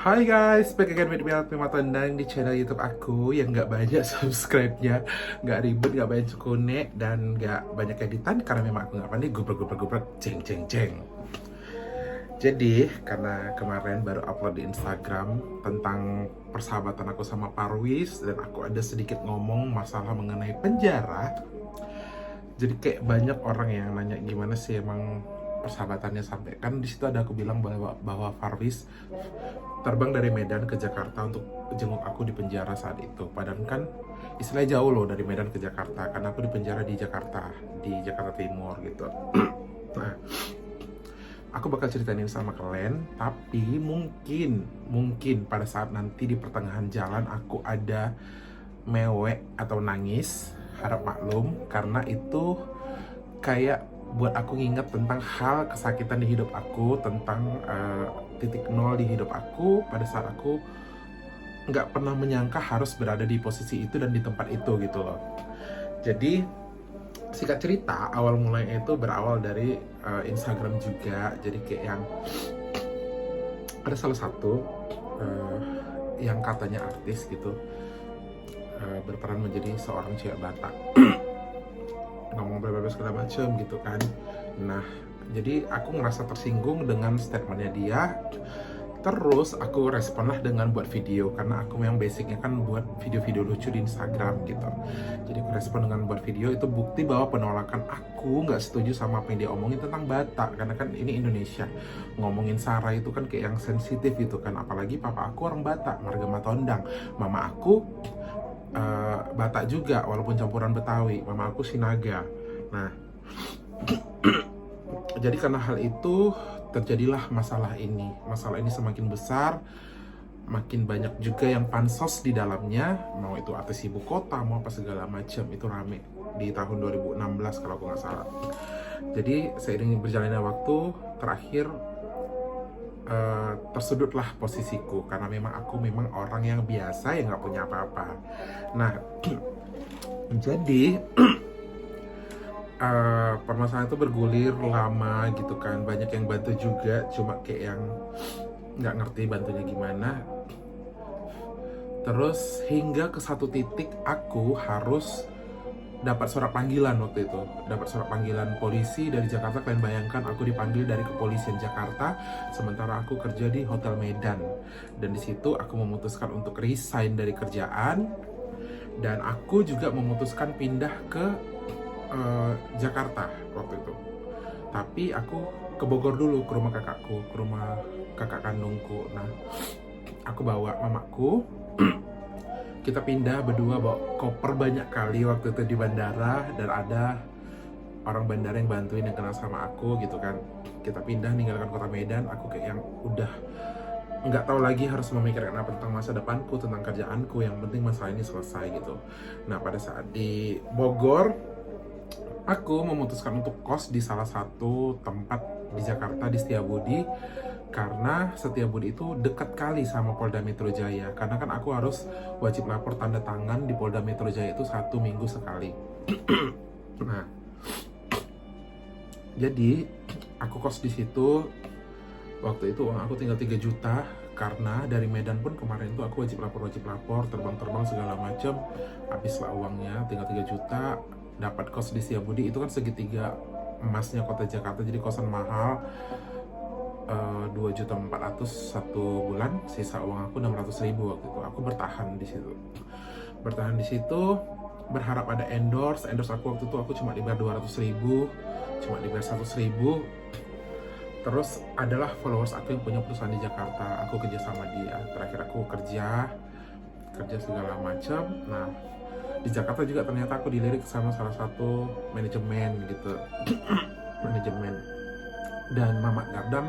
Hai guys, back again with me Alpi Matondang di channel YouTube aku yang nggak banyak subscribe-nya, nggak ribet, nggak banyak cekune, dan nggak banyak editan karena memang aku nggak pandai gubrek, jeng. Jadi karena kemarin baru upload di Instagram tentang persahabatan aku sama Parwis dan aku ada sedikit ngomong masalah mengenai penjara. Jadi kayak banyak orang yang nanya gimana sih emang persahabatannya, sampai kan di situ ada aku bilang bahwa Parwis terbang dari Medan ke Jakarta untuk jenguk aku di penjara saat itu. Padahal kan istilahnya jauh loh dari Medan ke Jakarta, karena aku di penjara di Jakarta Timur gitu. Nah, aku bakal ceritain ini sama kalian, tapi mungkin pada saat nanti di pertengahan jalan aku ada mewek atau nangis, harap maklum, karena itu kayak buat aku nginget tentang hal kesakitan di hidup aku, tentang titik nol di hidup aku pada saat aku nggak pernah menyangka harus berada di posisi itu dan di tempat itu gitu loh. Jadi singkat cerita, awal mulanya itu berawal dari Instagram juga. Jadi kayak yang ada salah satu yang katanya artis gitu, berperan menjadi seorang cewek Batak, ngomong berbagai segala macam gitu kan. Nah, jadi aku ngerasa tersinggung dengan statementnya dia. Terus aku responlah dengan buat video, karena aku memang basicnya kan buat video-video lucu di Instagram gitu. Jadi aku respon dengan buat video, itu bukti bahwa penolakan aku nggak setuju sama apa yang dia omongin tentang Batak. Karena kan ini Indonesia, ngomongin Sara itu kan kayak yang sensitif gitu kan. Apalagi papa aku orang Batak, marga Matondang. Mama aku Batak juga, walaupun campuran Betawi. Mama aku Sinaga. Nah, jadi karena hal itu terjadilah masalah ini. Masalah ini semakin besar, makin banyak juga yang pansos di dalamnya. Mau itu artis ibu kota, mau apa segala macam, itu rame di tahun 2016 kalau aku nggak salah. Jadi seiring berjalannya waktu, terakhir tersudutlah posisiku, karena aku memang orang yang biasa yang nggak punya apa-apa. Nah, jadi permasalahan itu bergulir lama gitu kan. Banyak yang bantu juga, cuma kayak yang nggak ngerti bantunya gimana. Terus hingga ke satu titik aku harus dapat surat panggilan. Waktu itu dapat surat panggilan polisi dari Jakarta. Kalian bayangkan, aku dipanggil dari kepolisian Jakarta sementara aku kerja di Hotel Medan. Dan di situ aku memutuskan untuk resign dari kerjaan, dan aku juga memutuskan pindah ke Jakarta waktu itu. Tapi aku ke Bogor dulu, ke rumah kakakku, ke rumah kakak kandungku. Nah, aku bawa mamaku. Kita pindah berdua, bawa koper banyak kali waktu itu di bandara, dan ada orang bandara yang bantuin, yang kenal sama aku gitu kan. Kita pindah, ninggalkan kota Medan. Aku kayak yang udah nggak tahu lagi harus memikirkan apa tentang masa depanku, tentang kerjaanku. Yang penting masalah ini selesai gitu. Nah, pada saat di Bogor, aku memutuskan untuk kos di salah satu tempat di Jakarta, di Setiabudi. Karena Setiabudi itu dekat kali sama Polda Metro Jaya. Karena kan aku harus wajib lapor tanda tangan di Polda Metro Jaya itu 1 minggu sekali. Nah, jadi aku kos di situ. Waktu itu uang aku tinggal 3 juta. Karena dari Medan pun kemarin itu aku wajib lapor, terbang segala macam. Habislah uangnya, tinggal 3 juta. Dapat kos di Setiabudi, itu kan segitiga emasnya kota Jakarta, jadi kosan mahal. 2.400.000 satu bulan, sisa uang aku 600.000 waktu itu. Aku bertahan di situ, berharap ada endorse aku waktu itu. Aku cuma dibayar 200.000, cuma dibayar 100.000. Terus adalah followers aku yang punya perusahaan di Jakarta, aku kerja sama dia. Terakhir aku kerja segala macam. Nah, di Jakarta juga ternyata aku dilirik sama salah satu manajemen gitu. Manajemen dan Mamat Gardam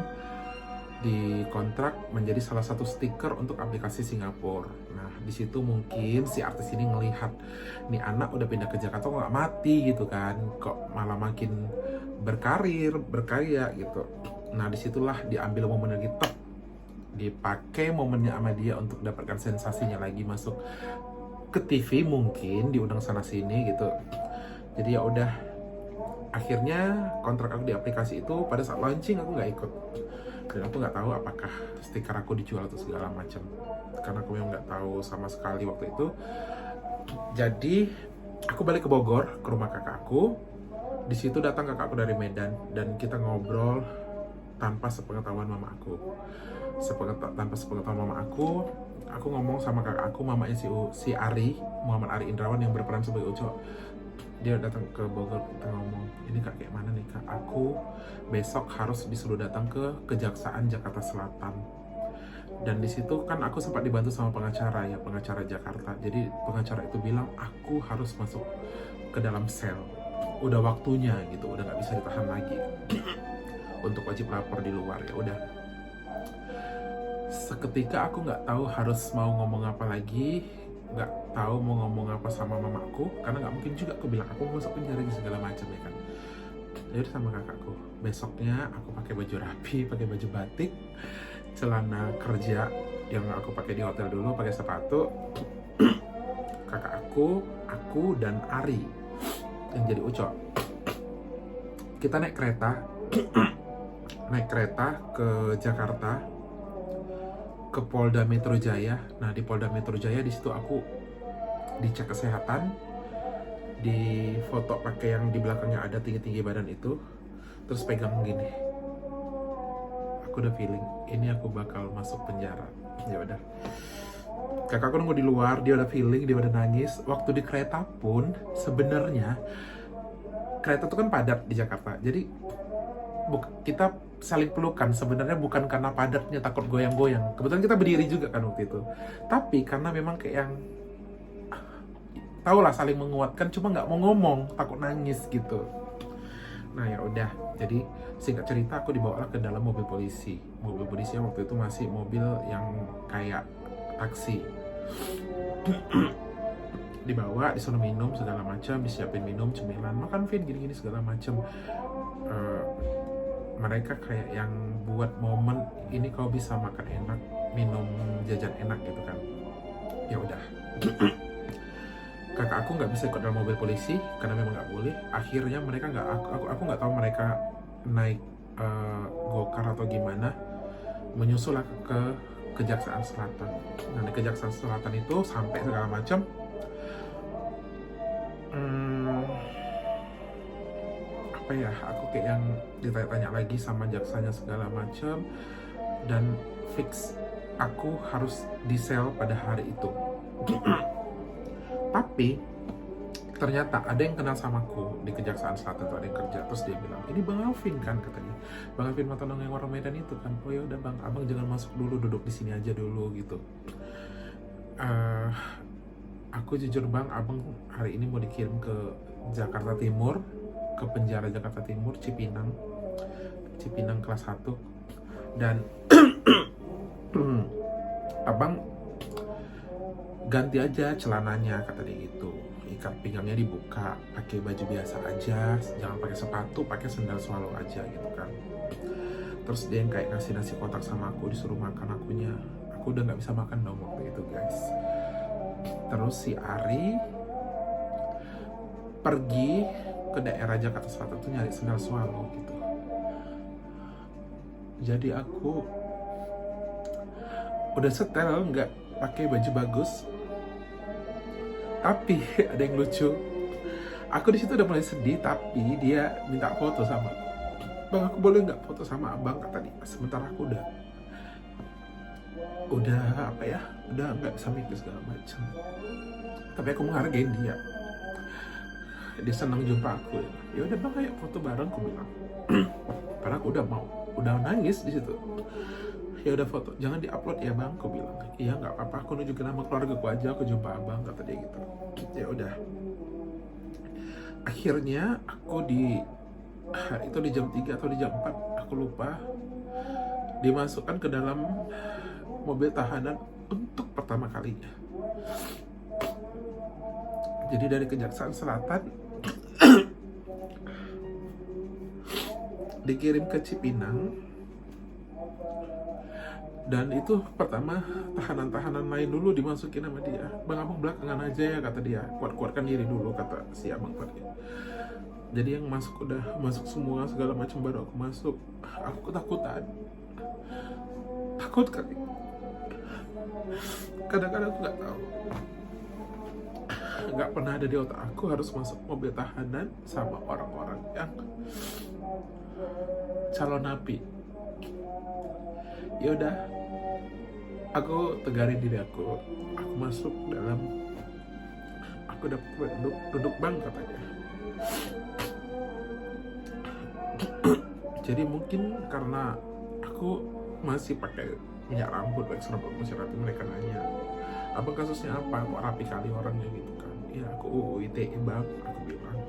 dikontrak menjadi salah satu stiker untuk aplikasi Singapura. Nah, di situ mungkin si artis ini ngelihat, nih anak udah pindah ke Jakarta kok nggak mati gitu kan, kok malah makin berkarir, berkarya gitu. Nah, disitulah diambil momen lagi, dipakai momennya sama dia untuk dapatkan sensasinya lagi, masuk ke TV, mungkin diundang sana sini gitu. Jadi ya udah, akhirnya kontrak aku di aplikasi itu pada saat launching aku nggak ikut. Dan aku nggak tahu apakah stiker aku dijual atau segala macam, karena aku memang nggak tahu sama sekali waktu itu. Jadi aku balik ke Bogor ke rumah kakakku. Di situ datang kakakku dari Medan dan kita ngobrol tanpa sepengetahuan mama aku. Tanpa sepengetahuan mama aku ngomong sama kakak aku, mamanya si Ari, Muhammad Ari Indrawan yang berperan sebagai Uco. Dia datang ke Bogor, kita ngomong, ini kak kayak mana nih kak, aku besok harus disuruh datang ke Kejaksaan Jakarta Selatan. Dan di situ kan aku sempat dibantu sama pengacara ya, pengacara Jakarta. Jadi pengacara itu bilang aku harus masuk ke dalam sel, udah waktunya gitu, udah nggak bisa ditahan lagi untuk wajib lapor di luar. Ya udah, seketika aku nggak tahu harus mau ngomong apa lagi, nggak tahu mau ngomong apa sama mamaku, karena nggak mungkin juga aku bilang aku mau masuk penjara segala macam ya kan. Jadi sama kakakku, besoknya aku pakai baju rapi, pakai baju batik, celana kerja yang aku pakai di hotel dulu, pakai sepatu. Kakak aku dan Ari yang jadi Uco, kita naik kereta ke Jakarta, ke Polda Metro Jaya. Nah di Polda Metro Jaya di situ aku dicek kesehatan, di foto pakai yang di belakangnya ada tinggi badan itu, terus pegang gini. Aku udah feeling ini aku bakal masuk penjara. Ya udah, kakakku nunggu di luar, dia udah feeling, dia udah nangis. Waktu di kereta pun sebenarnya kereta itu kan padat di Jakarta, jadi kita saling pelukan sebenarnya bukan karena padatnya takut goyang-goyang. Kebetulan kita berdiri juga kan waktu itu, tapi karena memang kayak yang tau lah saling menguatkan, cuma nggak mau ngomong, takut nangis gitu. Nah ya udah, jadi singkat cerita aku dibawa ke dalam mobil polisi. Mobil polisi waktu itu masih mobil yang kayak taksi. Dibawa, disuruh minum segala macam, disiapin minum, cemilan, makan Vin gini-gini segala macam. Mereka kayak yang buat momen ini kau bisa makan enak, minum jajan enak gitu kan. Ya udah. Kakak aku nggak bisa ikut dalam mobil polisi karena memang nggak boleh. Akhirnya mereka nggak, aku nggak tahu mereka naik gokar atau gimana, menyusul ke Kejaksaan Selatan. Nah di Kejaksaan Selatan itu sampai segala macam. Apa ya, aku kayak yang ditanya-tanya lagi sama jaksanya segala macam, dan fix aku harus di sel pada hari itu. Tapi ternyata ada yang kenal samaku di Kejaksaan Selatan, tuh ada yang kerja, terus dia bilang, ini Bang Alvin kan, katanya. Bang Alvin Matonong yang orang Medan itu kan. Oh ya udah Bang, abang jangan masuk dulu, duduk di sini aja dulu gitu. Aku jujur Bang, abang hari ini mau dikirim ke Jakarta Timur, ke penjara Jakarta Timur, Cipinang kelas 1, dan abang ganti aja celananya, kata dia gitu, ikat pinggangnya dibuka, pakai baju biasa aja, jangan pakai sepatu, pakai sendal swallow aja gitu kan. Terus dia yang kayak ngasih nasi kotak sama aku, disuruh makan akunya. Aku udah nggak bisa makan dong waktu itu guys. Terus si Ari pergi ke daerah Jakarta Selatan tuh nyari sendal swallow gitu. Jadi aku udah setel, nggak pakai baju bagus, tapi ada yang lucu. Aku di situ udah mulai sedih, tapi dia minta foto sama aku. Bang, aku boleh nggak foto sama abang, kata dia. Sementara aku udah apa ya, udah nggak bisa mikir segala macam. Tapi aku menghargain dia. Dia senang jumpa aku. Ya udah Bang, kayak foto bareng, aku bilang. Karena aku udah nangis di situ. Ya udah foto, jangan diupload ya Bang, aku bilang. Iya nggak apa-apa, aku nunjukin nama keluarga aku aja, aku jumpa abang, kata dia gitu. Ya udah. Akhirnya aku itu di jam 3 atau di jam 4, aku lupa, dimasukkan ke dalam mobil tahanan untuk pertama kalinya. Jadi dari Kejaksaan Selatan dikirim ke Cipinang, dan itu pertama tahanan-tahanan lain dulu dimasukin sama dia. Bang, abang belakangan aja ya, kata dia, kuat-kuatkan diri dulu, kata si abang tadi. Jadi yang masuk udah masuk semua segala macam, baru aku masuk. Aku ketakutan Takut kali. Kadang-kadang aku nggak pernah ada di otak aku harus masuk mobil tahanan sama orang-orang yang calon napi. Ya udah, aku tegarin diri aku masuk dalam, aku dapat duduk bang katanya. Jadi mungkin karena aku masih pakai minyak rambut, wax rambut masih rapi, mereka nanya, abang kasusnya apa, kok rapi kali orangnya gitu kan. Ya aku UU ITE bang, aku bilang.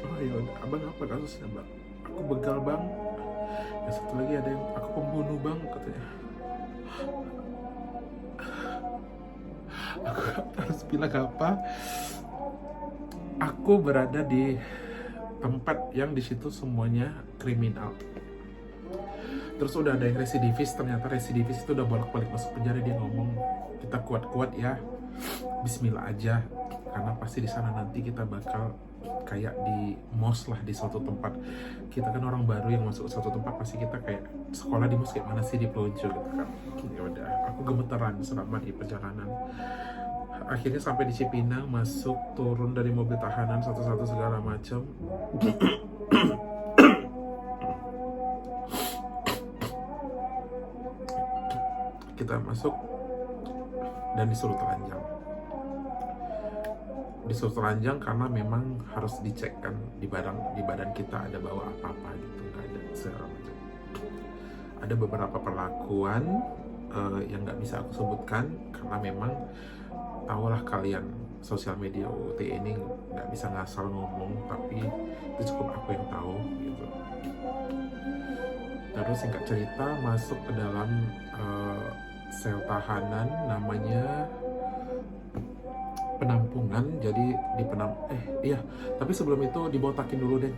Oh ya udah, abang apa kasusnya bang? Aku begal bang. Ya satu lagi ada yang aku pembunuh bang katanya. Aku harus bilang apa? Aku berada di tempat yang di situ semuanya kriminal. Terus udah ada yang residivis, ternyata residivis itu udah bolak-balik masuk penjara. Dia ngomong, kita kuat-kuat ya, Bismillah aja, karena pasti di sana nanti kita bakal kayak di mos lah, di suatu tempat. Kita kan orang baru yang masuk suatu tempat, pasti kita kayak sekolah di mos kayak mana sih, di Projo gitu kan. Ya udah, aku gemeteran selama di perjalanan. Akhirnya sampai di Cipinang, masuk, turun dari mobil tahanan satu-satu segala macam. Kita masuk dan disuruh telanjang. Disuruh telanjang karena memang harus dicek kan di badan kita ada bawa apa-apa gitu, nggak ada segala macam. Ada beberapa perlakuan yang nggak bisa aku sebutkan karena memang tahulah kalian, sosial media UUT ini nggak bisa ngasal ngomong, tapi itu cukup aku yang tahu gitu. Terus singkat cerita masuk ke dalam sel tahanan, namanya penampungan. Jadi di tapi sebelum itu dibotakin dulu deh.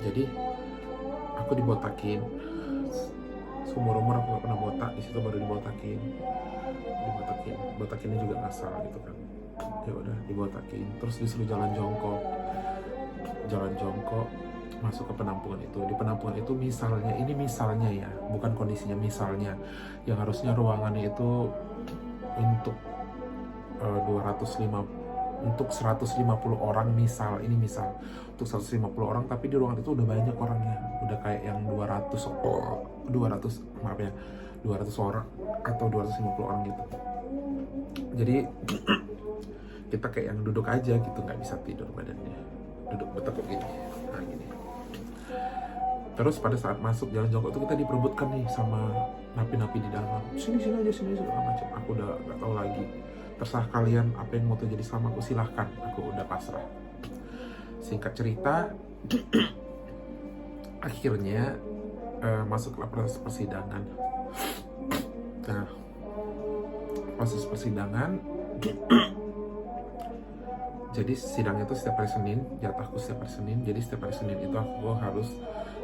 Jadi aku dibotakin, seumur-umur aku gak pernah botak, di situ baru dibotakin. Botakinnya juga ngasal gitu kan. Ya udah dibotakin, terus disuruh jalan jongkok, masuk ke penampungan itu. Di penampungan itu misalnya ya, bukan kondisinya, misalnya yang harusnya ruangannya itu untuk 150 orang, misal untuk 150 orang, tapi di ruangan itu udah banyak orangnya, udah kayak yang 200 orang atau 250 orang gitu. Jadi kita kayak yang duduk aja gitu, nggak bisa tidur badannya, duduk bertekuk gini, nah gini. Terus pada saat masuk jalan jongkok itu kita diperebutkan nih sama napi-napi di dalam. Sini aja segala macam. Aku udah nggak tahu lagi. Terserah kalian apa yang mau terjadi sama aku, silahkan. Aku udah pasrah. Singkat cerita, akhirnya masuklah proses persidangan. Nah, proses persidangan. Jadi sidangnya itu setiap hari Senin, jatahku setiap hari Senin. Jadi setiap hari Senin itu aku harus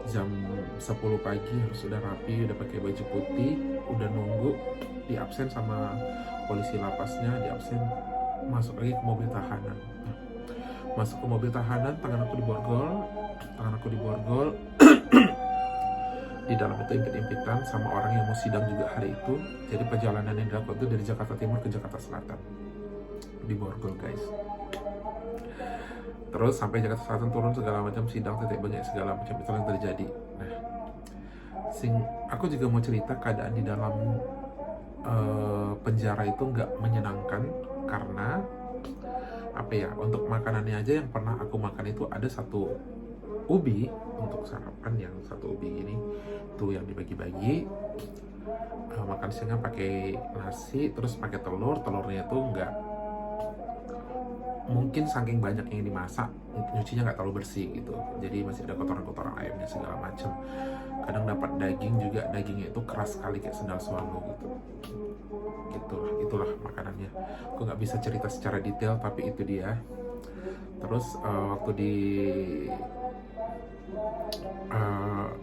jam 10 pagi harus udah rapi, udah pakai baju putih, udah nunggu di absen sama polisi lapasnya, di absen, masuk lagi ke mobil tahanan. Masuk ke mobil tahanan, tangan aku diborgol. Di dalam itu impit-impitan sama orang yang mau sidang juga hari itu. Jadi perjalanan yang dilakukan itu dari Jakarta Timur ke Jakarta Selatan, diborgol guys. Terus sampai Jakarta Selatan, turun segala macam, sidang titik banyak segala macam, itu yang terjadi. Nah, aku juga mau cerita keadaan di dalam penjara itu nggak menyenangkan, karena apa ya, untuk makanannya aja yang pernah aku makan itu ada satu ubi untuk sarapan, yang satu ubi gini tuh yang dibagi-bagi, makan siangnya pakai nasi, terus pakai telurnya tuh nggak, mungkin saking banyak yang dimasak, nyucinya nggak terlalu bersih gitu, jadi masih ada kotoran-kotoran ayamnya segala macam. Kadang dapat daging juga, dagingnya itu keras sekali kayak sendal swallow gitu. Itulah makanannya. Aku nggak bisa cerita secara detail, tapi itu dia. Terus waktu di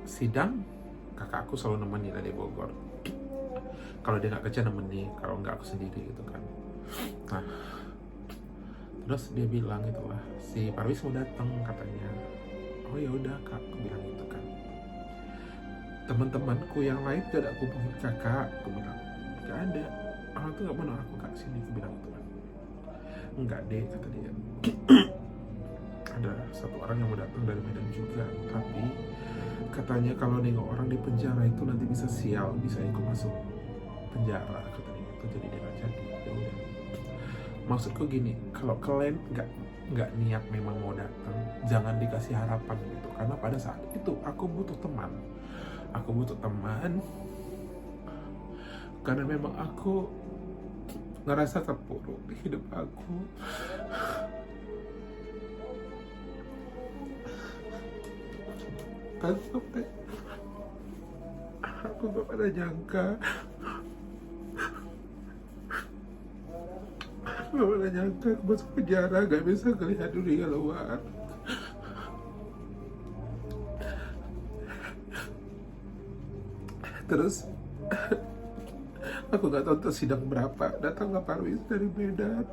sidang, kakak aku selalu nemenin dari Bogor. Kalau dia nggak kerja nemenin, kalau nggak aku sendiri gitu kan. Nah, terus dia bilang itulah, si Parwis mau datang katanya. Oh ya udah kak, aku bilang gitu kan. teman-temanku yang lain gak ada aku hubungin kakak, aku bilang gak ada, orang tuh gak mau aku kak sini, aku bilang gitu kan. Enggak deh, kata dia, ada satu orang yang mau datang dari Medan juga, tapi katanya kalau nengok orang di penjara itu nanti bisa sial, bisa ikut masuk penjara, kata dia itu, jadi dia gak jadi. Ya udah, maksudku gini, kalau kalian nggak niat memang mau datang, jangan dikasih harapan gitu, karena pada saat itu aku butuh teman, karena memang aku ngerasa terpuruk di hidup aku. Kan sampai aku gak pernah nyangka, aku masuk penjara, gak bisa ngelihat dunia luar. Terus aku gak tahu sidang berapa, datanglah Parwis dari Medan.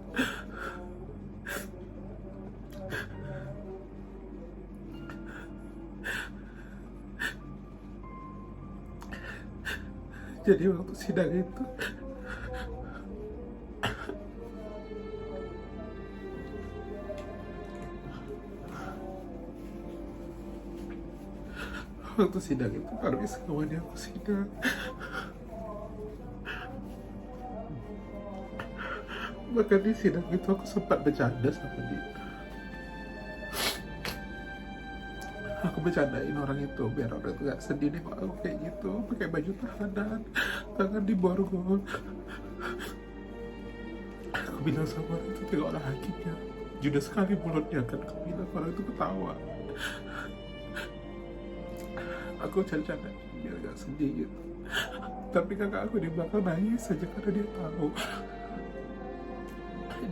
Jadi waktu sidang itu Parwis kawannya aku sidang. Bahkan di sidang itu aku sempat bercanda sama dia. Aku bercandain orang itu biar orang itu gak sedih deh kalau aku kayak gitu, pakai baju tahanan, tangan di borgol. Aku bilang sama orang itu, tengok orang hakimnya, judes sekali mulutnya kan. Aku bilang orang itu ketawa. Aku canda-canda biar gak sedih gitu. Tapi kakak aku di belakang nangis saja karena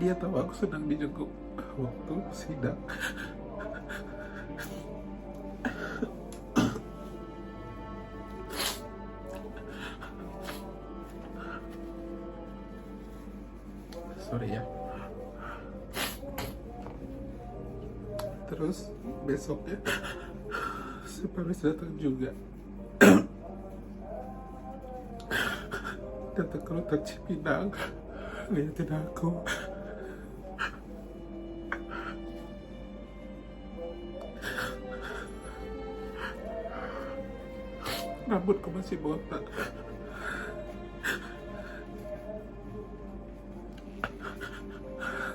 dia tahu aku sedang dijenguk waktu sidang. Sorry ya. Terus besoknya si Parwis datang juga. Datang ke Rutan Cipinang, liatin aku. Rambutku masih botak.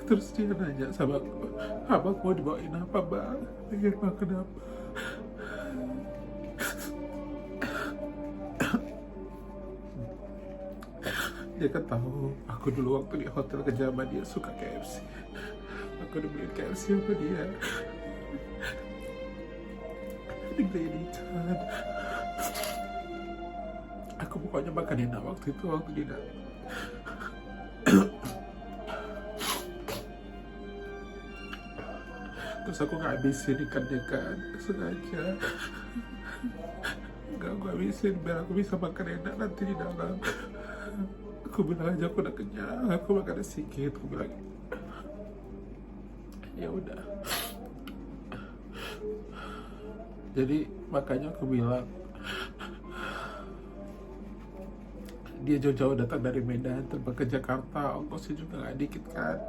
Terus dia nanya sama aku, abang mau dibawain apa bang? Pengen makan apa? Dia kan tahu aku dulu waktu di hotel Kejabat dia suka KFC. Aku dibeliin KFC sama dia. Dibeliin ikan. Aku pokoknya makan enak waktu dia. Terus aku gak habisin ikannya kan, sengaja. Gak aku habisin biar aku bisa makan enak nanti di dalam. Aku bilang aja aku udah kenyang, aku makan sedikit. Aku bilang, ya udah. Jadi makanya aku bilang, dia jauh-jauh datang dari Medan terbang ke Jakarta, ongkosnya juga gak dikit kan.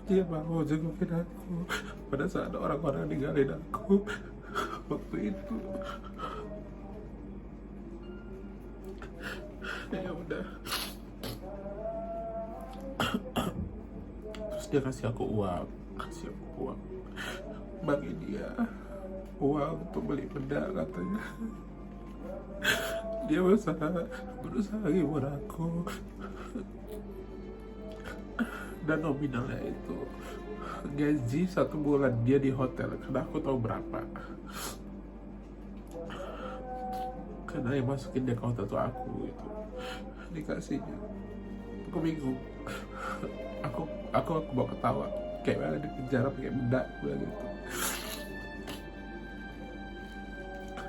Dia mau jengukin aku pada saat ada orang-orang ninggalin aku waktu itu. Ya udah. Terus dia kasih aku uang, bagi dia uang untuk beli benda katanya. Dia berusaha hibur aku. Dan nominalnya itu gaji 1 bulan dia di hotel, karena aku tahu berapa. Karena yang masukin dia ke hotel itu aku itu dikasihnya. Aku bingung. Aku bawa ketawa kayak ada di penjara pakai benda gitu.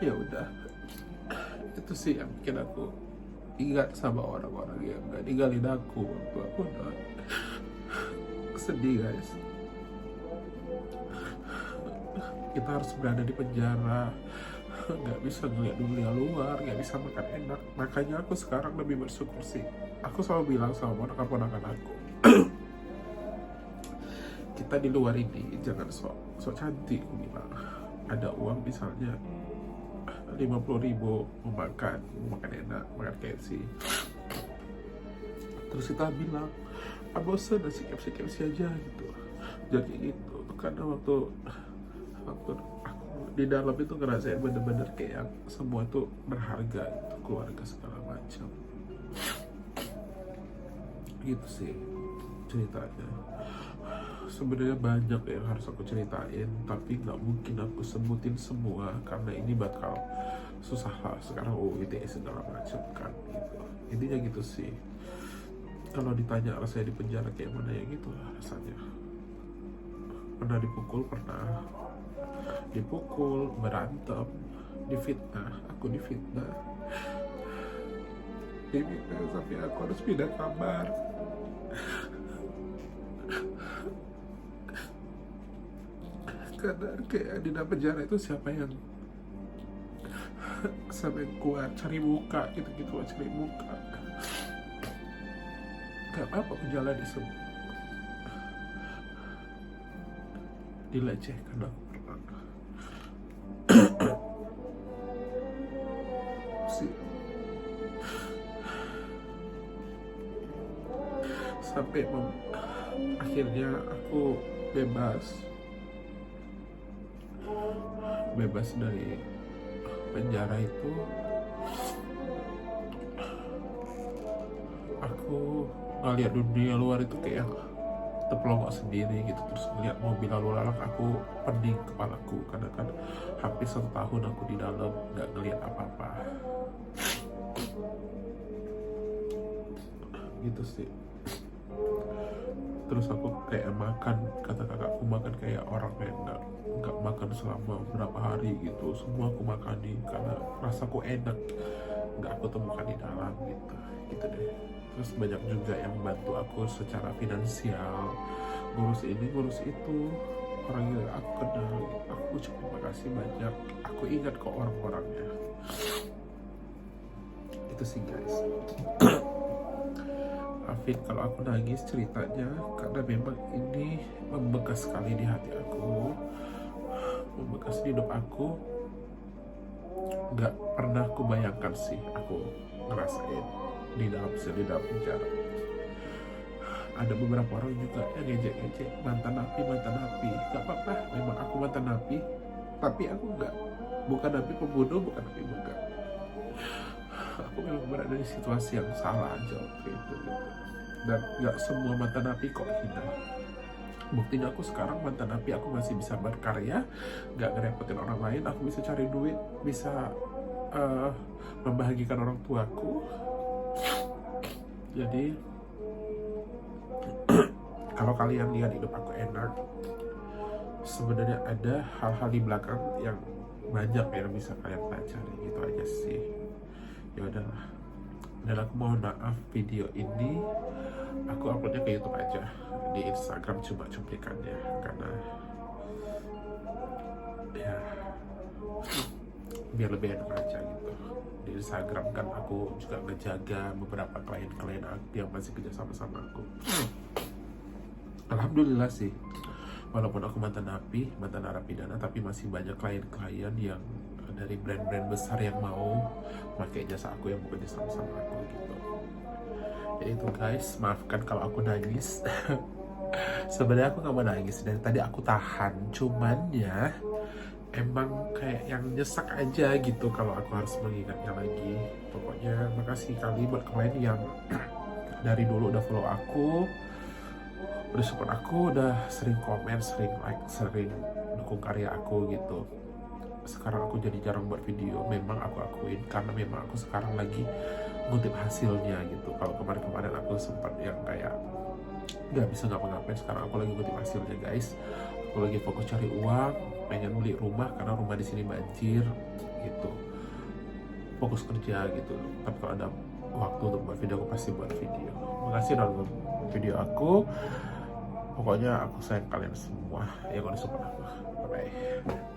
Ya udah, itu sih yang bikin aku ingat sama orang-orang yang gak ninggalin aku waktu aku udah sedih guys. Kita harus berada di penjara nggak bisa ngeliat dunia luar, nggak bisa makan enak. Makanya aku sekarang lebih bersyukur sih. Aku selalu bilang sama ponakan-ponakan aku, kita di luar ini jangan sok cantik. Aku bilang, ada uang misalnya 50.000 mau makan enak, makan KFC. Terus kita bilang, bosan nasi KFC aja gitu. Jadi gitu, karena waktu aku di dalam itu ngerasain bener-bener kayak yang semua itu berharga gitu, keluarga segala macam. Gitu sih ceritanya. Sebenarnya banyak yang harus aku ceritain, tapi nggak mungkin aku sebutin semua karena ini bakal susah lah sekarang UITE segala macam kan gitu. Intinya gitu sih. Kalau ditanya rasanya di penjara kayak mana, ya gitu lah rasanya. Pernah dipukul, berantem, difitnah, aku difitnah sampai aku harus pindah kamar. Karena kayak di dalam penjara itu siapa yang sampai kuat cari muka gitu-gitu, cari muka. Gak apa-apa menjalani semua. Dilecehkan aku pernah. Sampai akhirnya aku bebas dari penjara itu. Aku ngeliat dunia luar itu kayak terpelongo sendiri gitu. Terus ngeliat mobil lalu lalang, aku pening kepalaku karena kan hampir 1 tahun aku di dalam nggak ngeliat apa-apa gitu sih. Terus aku kayak makan, kata kakakku, makan kayak orang kayak nggak makan selama berapa hari gitu. Semua aku makani karena rasaku enak, nggak aku temukan di dalam gitu deh. Terus banyak juga yang bantu aku secara finansial, ngurus ini ngurus itu, orang yang aku kenal. Aku cuma makasih banyak, aku ingat kok orang-orangnya. Itu sih guys. Afid, kalau aku nangis ceritanya karena memang ini membekas sekali di hati aku, membekas di hidup aku. Nggak pernah aku bayangkan sih aku ngerasain di dalam penjara. Ada beberapa orang juga yang ngejek-ngejek mantan napi. Gak apa-apa, memang aku mantan napi, tapi aku bukan napi pembunuh, bukan napi bukan. Aku memang berada di situasi yang salah aja waktu itu gitu. Dan gak semua mantan napi kok hina. Buktinya aku sekarang mantan napi, aku masih bisa berkarya, gak ngerepotin orang lain, aku bisa cari duit, bisa membahagiakan orang tuaku. Jadi kalau kalian lihat hidup aku enak, sebenarnya ada hal-hal di belakang yang banyak yang bisa kalian pelajari, gitu aja sih. Ya udahlah. Dan aku mohon maaf, video ini aku uploadnya ke YouTube aja, di Instagram cuma cuplikannya karena ya biar lebih enak aja gitu. Di Instagram kan aku juga ngejaga beberapa klien aku yang masih kerja sama aku. Alhamdulillah sih, walaupun aku mantan narapidana, tapi masih banyak klien-klien yang dari brand-brand besar yang mau pakai jasa aku, yang bukan jasa sama aku gitu. Ya itu guys, maafkan kalau aku nangis. Sebenarnya aku gak mau nangis, dari tadi aku tahan, cuman ya emang kayak yang nyesek aja gitu kalau aku harus mengingatnya lagi. Pokoknya makasih kali buat kalian yang dari dulu udah follow aku, udah support aku, udah sering komen, sering like, sering dukung karya aku gitu. Sekarang aku jadi jarang buat video, memang aku akuin, karena memang aku sekarang lagi ngutip hasilnya gitu. Kalau kemarin aku sempat yang kayak nggak bisa ngapa-ngapain, sekarang aku lagi ngutip hasilnya guys. Aku lagi fokus cari uang, pengen beli rumah karena rumah di sini banjir gitu. Fokus kerja gitu. Tapi kalau ada waktu untuk buat video, aku pasti buat video. Makasih udah nonton video aku. Pokoknya aku sayang kalian semua yang udah support aku. Bye bye.